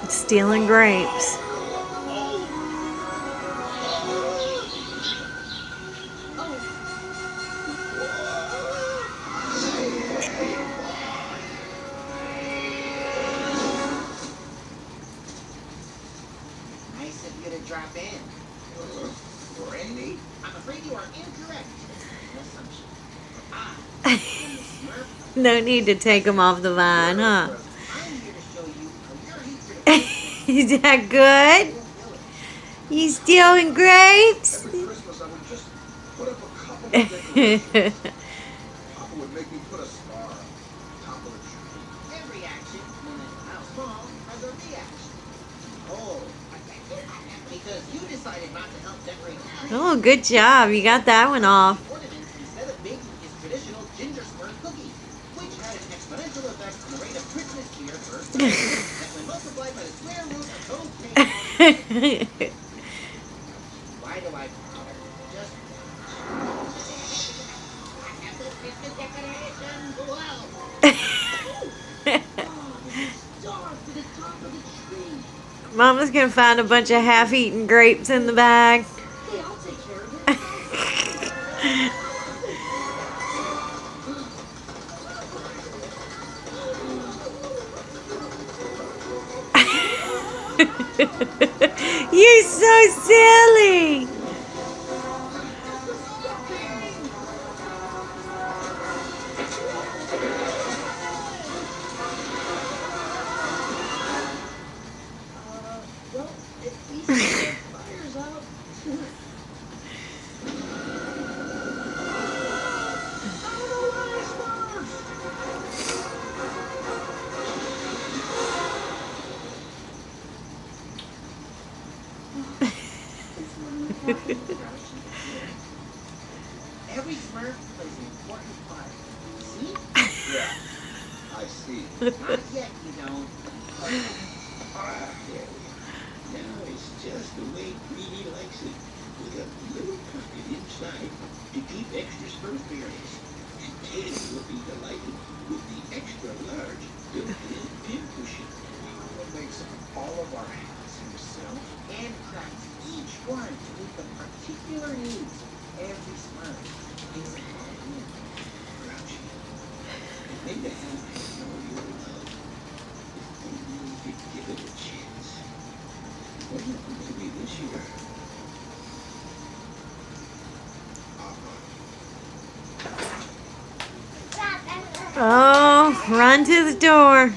Stealing grapes. Nice of you to drop in. Randy? I'm afraid you are incorrect. An assumption. I am the Smurf. No need to take him off the vine, huh? I'm here to show you how your hatred Is that good? You stealing grapes? Every Christmas I would just put up a couple of decorations. Papa would make me put a star on top of the tree. every action, no matter how small, has a reaction. Oh, because you decided not to help decorate the tree. Oh, good job. You got that one off. Ornaments instead of baking his traditional ginger Smurf cookie, which had an exponential effect on the rate of Christmas cheer per that when multiplied by the square root of those pages. Why do I bother? Just I have the Christmas decorations. Wow. Star to the top of the tree. Mama's gonna find a bunch of half-eaten grapes in the bag. Hey, I'll take care of it. You're so silly. Well, at least the fire's out. Every Smurf plays an important part. See? Yeah, I see. Not yet, you don't. Ah, there we are. Now it's just the way Greedy likes it, with a little pocket inside to keep extra Smurf berries. And Teddy will be delighted with the extra large built-in pincushion. Papa makes all of our hats himself. And crafts each one to meet the particular needs of every Smurf. Is it Grouchy. And made to have all your love. If only you could give it a chance. Well, maybe this year. Oh, run to the door.